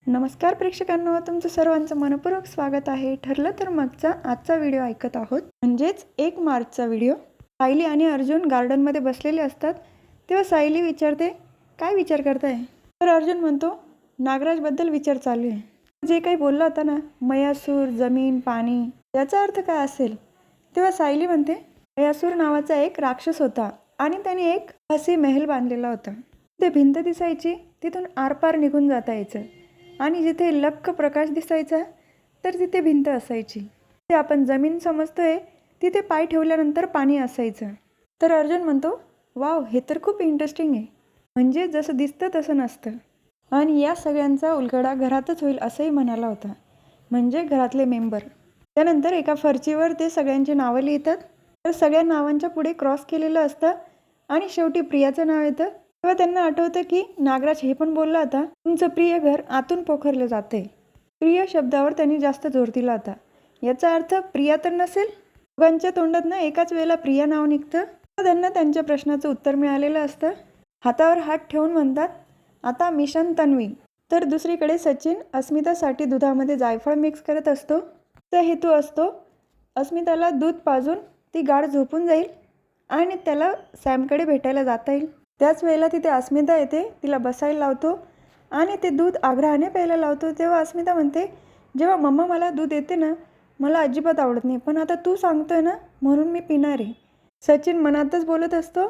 नमस्कार प्रेक्षकांनो, तुमचं सर्वांचं मनपूर्वक स्वागत आहे. ठरलं तर मगचा आजचा व्हिडिओ ऐकत आहोत, म्हणजेच 1 मार्चचा व्हिडिओ. सायली आणि अर्जुन गार्डनमध्ये बसलेले असतात. तेव्हा सायली विचारते, काय विचार करताय? तर अर्जुन म्हणतो, नागराजबद्दल विचार चालू आहे. जे काही बोलला होता ना, मयासूर, जमीन, पाणी, याचा अर्थ काय असेल? तेव्हा सायली म्हणते, मयासूर नावाचा एक राक्षस होता आणि त्याने एक हसी महल बांधलेला होता. ते भिंत दिसायची, तिथून आरपार निघून जाता यायचं आणि जिथे लख्ख प्रकाश दिसायचा तर तिथे भिंत असायची. ते आपण जमीन समजतोय तिथे पाय ठेवल्यानंतर पाणी असायचं. तर अर्जुन म्हणतो, वाव, हे तर खूप इंटरेस्टिंग आहे. म्हणजे जसं दिसतं तसं नसतं आणि या सगळ्यांचा उलगडा घरातच होईल असंही म्हणाला होता, म्हणजे घरातले मेंबर. त्यानंतर एका फरचीवर ते सगळ्यांची नावं लिहितात. तर सगळ्या नावांच्या पुढे क्रॉस केलेलं असतं आणि शेवटी प्रियाचं नाव येतं. तेव्हा त्यांना आठवतं की नागराज हे पण बोलला होता, तुमचं प्रिय घर आतून पोखरलं जाते. प्रिय शब्दावर त्यांनी जास्त जोर दिला होता. याचा अर्थ प्रिया तर नसेल. दोघांच्या तोंडातनं एकाच वेळेला प्रिया नाव निघतं. त्यांना त्यांच्या प्रश्नाचं उत्तर मिळालेलं असतं. हातावर हात ठेवून म्हणतात, आता मिशन तन्वी. तर दुसरीकडे सचिन अस्मितासाठी दुधामध्ये जायफळ मिक्स करत असतो. तर हेतू असतो अस्मिताला दूध पाजून ती गाढ झोपून जाईल आणि त्याला सॅमकडे भेटायला जाता येईल. त्याच वेळेला तिथे अस्मिता येते, तिला बसायला लावतो आणि ते दूध आग्रहाने प्यायला लावतो. तेव्हा अस्मिता म्हणते, जेव्हा मम्मा मला दूध देते ना, मला अजिबात आवडत नाही, पण आता तू सांगतोय ना म्हणून मी पिणार आहे. सचिन मनातच बोलत असतो,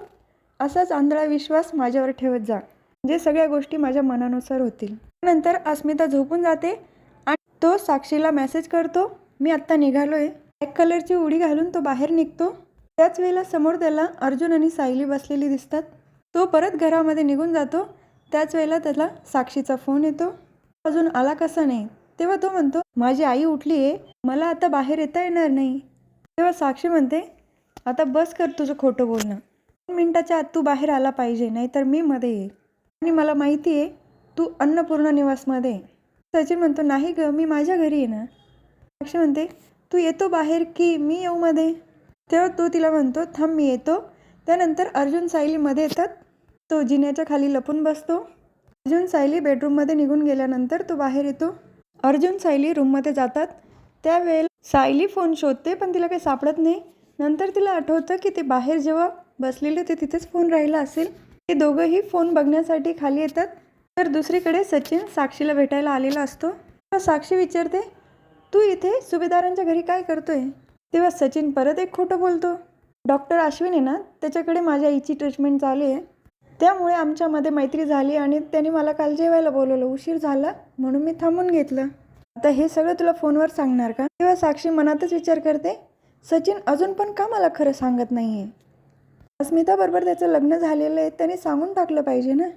असाच आंधळा विश्वास माझ्यावर ठेवत जा, म्हणजे सगळ्या गोष्टी माझ्या मनानुसार होतील. नंतर अस्मिता झोपून जाते आणि तो साक्षीला मेसेज करतो, मी आत्ता निघालोय. ब्लॅक कलरची उडी घालून तो बाहेर निघतो. त्याच वेळेला समोर त्याला अर्जुन आणि सायली बसलेली दिसतात. तो परत घरामध्ये निघून जातो. त्याच वेळेला त्याला साक्षीचा फोन येतो. अजून आला कसा नाही. तेव्हा तो म्हणतो, माझी आई उठली आहे, मला आता बाहेर येता येणार नाही. तेव्हा साक्षी म्हणते, आता बस कर तुझं खोटं बोलणं. 2 मिनिटाच्या आत तू बाहेर आला पाहिजे, नाहीतर मी मध्ये येईल आणि मला माहिती आहे तू अन्नपूर्णा निवासमध्ये आहे. सचिन म्हणतो, नाही ग, मी माझ्या घरी आहे ना. साक्षी म्हणते, तू येतो बाहेर की मी येऊ मध्ये? तेव्हा तो तिला म्हणतो, थांब मी येतो. त्यानंतर अर्जुन सायली मध्ये येतात. तो जिन्याच्या खाली लपून बसतो. अर्जुन सायली बेडरूममध्ये निघून गेल्यानंतर तो बाहेर येतो. अर्जुन सायली रूममध्ये जातात. त्यावेळेला सायली फोन शोधते, पण तिला काही सापडत नाही. नंतर तिला आठवतं की ते बाहेर जेव्हा बसलेले ते तिथेच फोन राहिला असेल. ते दोघंही फोन बघण्यासाठी खाली येतात. तर दुसरीकडे सचिन साक्षीला भेटायला आलेला असतो. तेव्हा साक्षी विचारते, तू इथे सुभेदारांच्या घरी काय करतोय? तेव्हा सचिन परत एक खोटं बोलतो. डॉक्टर अश्विन आहे ना, त्याच्याकडे माझ्या आईची ट्रीटमेंट चालू आहे, त्यामुळे आमच्यामध्ये मैत्री झाली आणि त्याने मला काल जेवायला बोलवलं. उशीर झाला म्हणून मी थांबून घेतलं. आता हे सगळं तुला फोनवर सांगणार का? तेव्हा साक्षी मनातच विचार करते, सचिन अजून पण का मला खरं सांगत नाही आहे? अस्मिताबरोबर त्याचं लग्न झालेलं आहे, त्याने सांगून टाकलं पाहिजे ना.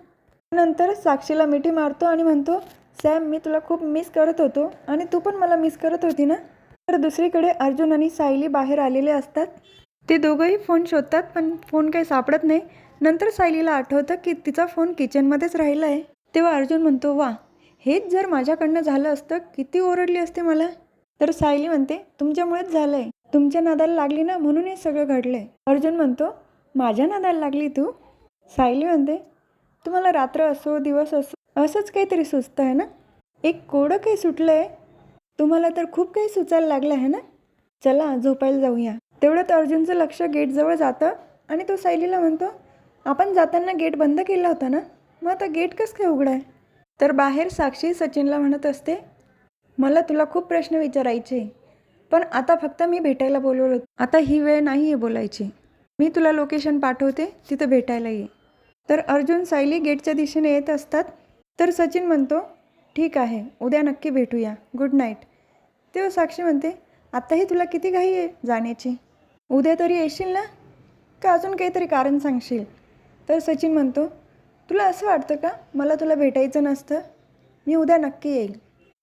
नंतर साक्षीला मिठी मारतो आणि म्हणतो, सॅम, मी तुला खूप मिस करत होतो आणि तू पण मला मिस करत होती ना. तर दुसरीकडे अर्जुन आणि सायली बाहेर आलेले असतात. ते दोघंही फोन शोधतात, पण फोन काही सापडत नाही. नंतर सायलीला आठवतं की तिचा फोन किचनमध्येच राहिला आहे. तेव्हा अर्जुन म्हणतो, वा, हेच जर माझ्याकडनं झालं असतं किती ओरडली असते मला. तर सायली म्हणते, तुमच्यामुळेच झालं आहे, तुमच्या नादाला लागली ना म्हणून हे सगळं घडलं आहे. अर्जुन म्हणतो, माझ्या नादाला लागली तू? सायली म्हणते, तुम्हाला रात्र असो दिवस असो असंच काहीतरी सुचतं आहे ना. एक कोडं काही सुटलं आहे, तुम्हाला तर खूप काही सुचायला लागलं आहे ना. चला झोपायला जाऊया. तेवढ्यात अर्जुनचं लक्ष गेटजवळ जातं आणि तो सायलीला म्हणतो, आपण जाताना गेट बंद केला होता ना, मग आता गेट कसं काय उघडा आहे? तर बाहेर साक्षी सचिनला म्हणत असते, मला तुला खूप प्रश्न विचारायचे, पण आता फक्त मी भेटायला बोलवलं होतं, आता ही वेळ नाही आहे बोलायची. मी तुला लोकेशन पाठवते, तिथं भेटायला ये. तर अर्जुन सायली गेटच्या दिशेने येत असतात. तर सचिन म्हणतो, ठीक आहे, उद्या नक्की भेटूया, गुड नाईट. तेव्हा साक्षी म्हणते, आत्ताही तुला किती घाई आहे जाण्याची? उद्या तरी येशील ना, का अजून काहीतरी कारण सांगशील? तर सचिन म्हणतो, तुला असं वाटतं का मला तुला भेटायचं नसतं? मी उद्या नक्की येईल.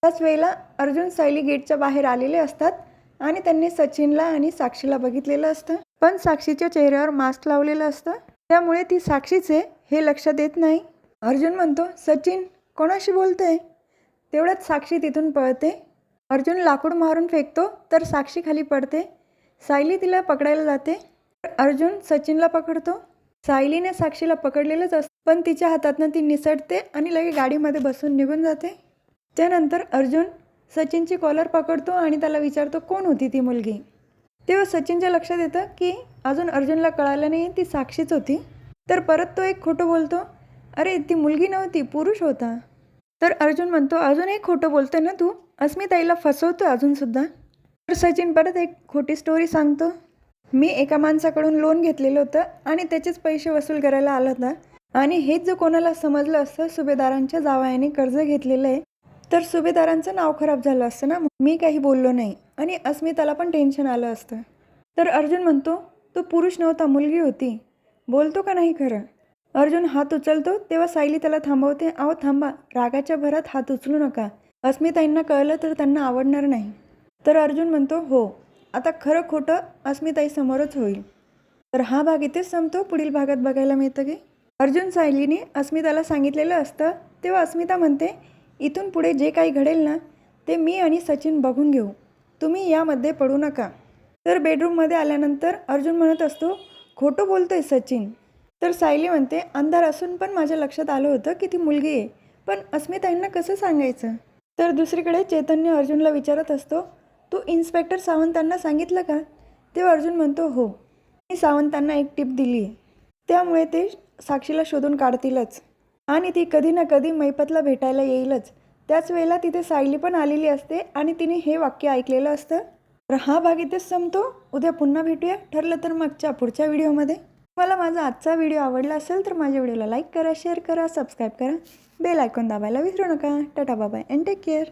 त्याच वेळेला अर्जुन सायली गेटच्या बाहेर आलेले असतात आणि त्यांनी सचिनला आणि साक्षीला बघितलेलं असतं, पण साक्षीच्या चेहऱ्यावर मास्क लावलेलं असतं, त्यामुळे ती साक्षीच आहे हे लक्षात येत नाही. अर्जुन म्हणतो, सचिन कोणाशी बोलतोय? तेवढ्यात साक्षी तिथून पळते. अर्जुन लाकूड मारून फेकतो तर साक्षी खाली पडते. सायली तिला पकडायला जाते. अर्जुन सचिनला पकडतो. सायलीने साक्षीला पकडलेलंच असतं, पण तिच्या हातातनं ती निसटते आणि लगेच गाडीमध्ये बसून निघून जाते. त्यानंतर अर्जुन सचिनची कॉलर पकडतो आणि त्याला विचारतो कोण होती ती मुलगी. तेव्हा सचिनच्या लक्षात येतं की अजून अर्जुनला कळालं नाही ती साक्षीच होती. तर परत तो एक खोटं बोलतो, अरे ती मुलगी नव्हती, पुरुष होता. तर अर्जुन म्हणतो, अजून एक खोटं बोलतोय ना तू, अस्मिताईला फसवतो अजूनसुद्धा. तर सचिन परत एक खोटी स्टोरी सांगतो, मी एका माणसाकडून लोन घेतलेलं होतं आणि त्याचेच पैसे वसूल करायला आला होता आणि हेच जर कोणाला समजलं असतं सुभेदारांच्या जावयाने कर्ज घेतलेलं आहे तर सुभेदारांचं नाव खराब झालं असतं ना. मी काही बोललो नाही आणि अस्मिताला पण टेन्शन आलं असतं. तर अर्जुन म्हणतो, तो पुरुष नव्हता, मुलगी होती, बोलतो का नाही खरं. अर्जुन हात उचलतो तेव्हा सायली त्याला थांबवते, अहो थांबा, रागाच्या भरात हात उचलू नका, अस्मिताईंना कळलं तर त्यांना आवडणार नाही. तर अर्जुन म्हणतो, हो आता खरं खोटं अस्मिताईसमोरच होईल. तर हा भाग इथेच संपतो. पुढील भागात बघायला मिळतं की अर्जुन सायलीने अस्मिताला सांगितलेलं असतं. तेव्हा अस्मिता म्हणते, इथून पुढे जे काही घडेल ना ते मी आणि सचिन बघून घेऊ, तुम्ही यामध्ये पडू नका. तर बेडरूममध्ये आल्यानंतर अर्जुन म्हणत असतो, खोटं बोलतोय सचिन. तर सायली म्हणते, अंधार असून पण माझ्या लक्षात आलं होतं की ती मुलगी आहे, पण अस्मिताईंना कसं सांगायचं. तर दुसरीकडे चैतन्य अर्जुनला विचारत असतो, तू इन्स्पेक्टर सावंतांना सांगितलं का. तेव्हा अर्जुन म्हणतो, हो मी सावंतांना एक टिप दिली आहे, त्यामुळे ते साक्षीला शोधून काढतीलच आणि ती कधी ना कधी मैपतला भेटायला येईलच. त्याच वेळेला तिथे सायली पण आलेली असते आणि तिने हे वाक्य ऐकलेलं असतं. तर हा भाग इथेच संपतो. उद्या पुन्हा भेटूया ठरलं तर मगच्या पुढच्या व्हिडिओमध्ये. मला माझा आजचा व्हिडिओ आवडला असेल तर माझ्या व्हिडिओला लाईक करा, शेअर करा, सबस्क्राईब करा, बेल आयकॉन दाबायला विसरू नका. Tata bye and take care.